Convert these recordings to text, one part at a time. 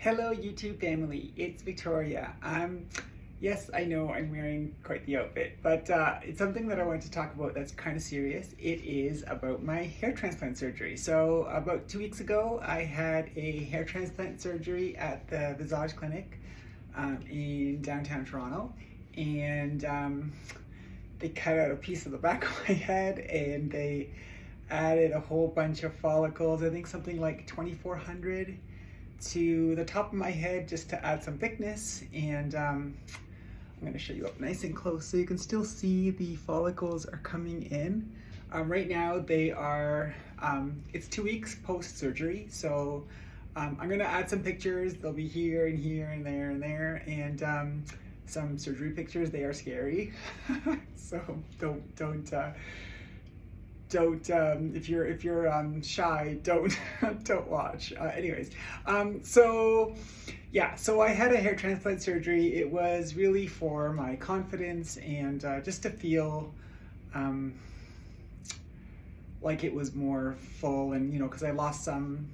Hello YouTube family, it's Victoria. Yes, I know I'm wearing quite the outfit, but it's something that I want to talk about that's kind of serious. It is about my hair transplant surgery. So about 2 weeks ago, I had a hair transplant surgery at the Visage Clinic in downtown Toronto, and they cut out a piece of the back of my head and they added a whole bunch of follicles, I think something like 2,400 to the top of my head just to add some thickness. And I'm going to show you up nice and close so you can still see the follicles are coming in. Right now they are, it's 2 weeks post-surgery, so I'm going to add some pictures. They'll be here and here and there and there, and some surgery pictures. They are scary, so don't if you're shy, don't watch. Anyways, so yeah, so I had a hair transplant surgery. It was really for my confidence and just to feel like it was more full, and because I lost some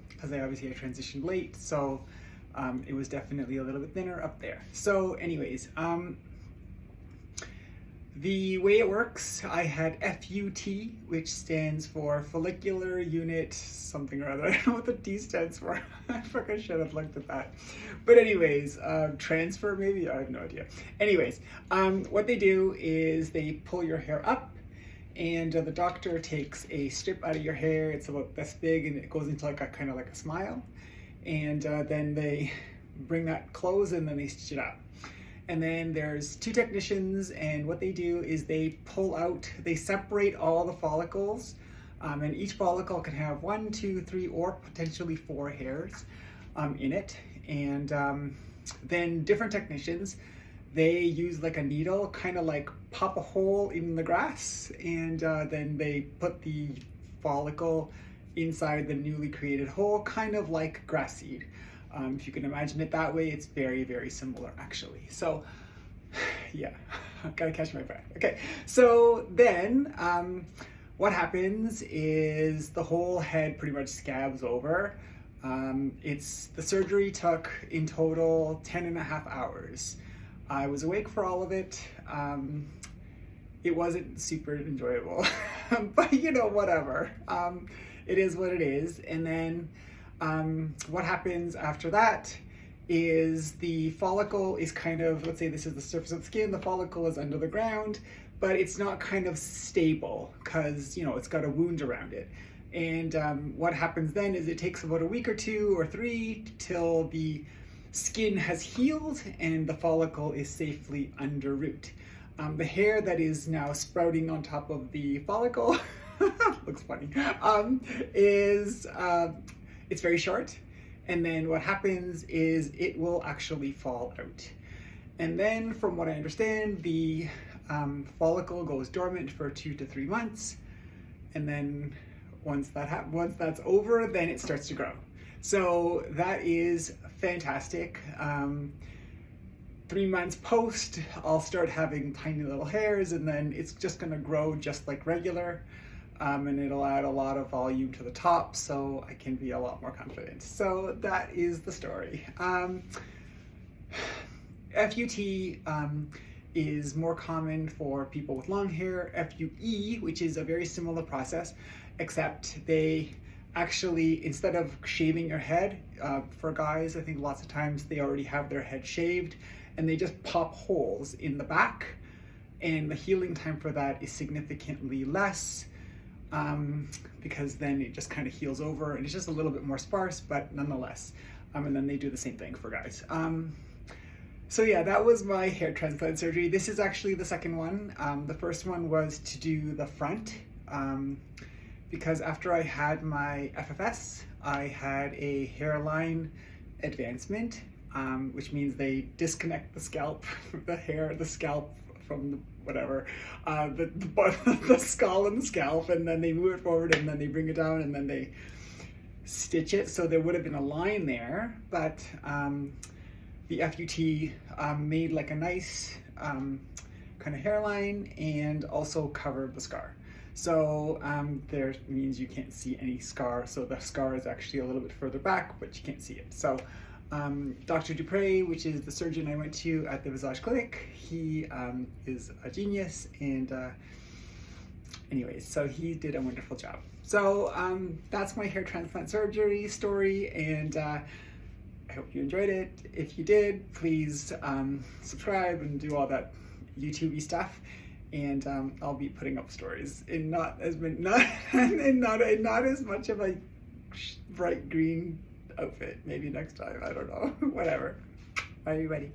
because I obviously transitioned late, so it was definitely a little bit thinner up there. So anyways, the way it works, I had FUT, which stands for follicular unit something or other. I don't know what the T stands for. I forgot, I should have looked at that. But anyways, transfer maybe? I have no idea. Anyways, what they do is they pull your hair up, and the doctor takes a strip out of your hair. It's about this big, and it goes into like a kind of like a smile. And then they bring that close, and then they stitch it up. And then there's two technicians, and what they do is they pull out, they separate all the follicles, and each follicle can have 1, 2, 3, or potentially 4 hairs in it. And then different technicians, they use like a needle, kind of like pop a hole in the grass, and then they put the follicle inside the newly created hole, kind of like grass seed. If you can imagine it that way, it's very, very similar actually. So yeah, gotta catch my breath. Okay, so then what happens is the whole head pretty much scabs over. The surgery took in total 10.5 hours. I was awake for all of it. It wasn't super enjoyable, but whatever. It is what it is. And then what happens after that is the follicle is kind of, let's say this is the surface of the skin, the follicle is under the ground, but it's not kind of stable because, it's got a wound around it. And what happens then is it takes about a week or 2 or 3 till the skin has healed and the follicle is safely under root. The hair that is now sprouting on top of the follicle looks funny, it's very short, and then what happens is it will actually fall out. And then from what I understand, the follicle goes dormant for 2 to 3 months, and then once that's over, then it starts to grow. So that is fantastic. 3 months post, I'll start having tiny little hairs, and then it's just gonna grow just like regular. And it'll add a lot of volume to the top, so I can be a lot more confident. So that is the story. FUT is more common for people with long hair. FUE, which is a very similar process, except they actually, instead of shaving your head, for guys, I think lots of times they already have their head shaved, and they just pop holes in the back, and the healing time for that is significantly less. Because then it just kind of heals over, and it's just a little bit more sparse, but nonetheless. And then they do the same thing for guys. So yeah, that was my hair transplant surgery. This is actually the second one. The first one was to do the front, because after I had my FFS, I had a hairline advancement, which means they disconnect the scalp, the scalp from the whatever, the skull and the scalp, and then they move it forward, and then they bring it down, and then they stitch it. So there would have been a line there, but the FUT made like a nice kind of hairline and also covered the scar. So there means you can't see any scar. So the scar is actually a little bit further back, but you can't see it. So Dr. Dupre, which is the surgeon I went to at the Visage Clinic, he is a genius, and anyways, so he did a wonderful job. So that's my hair transplant surgery story, and I hope you enjoyed it. If you did, please subscribe and do all that YouTube-y stuff. And I'll be putting up stories in not as much of a bright green outfit. Maybe next time, I don't know. Whatever. Bye, everybody.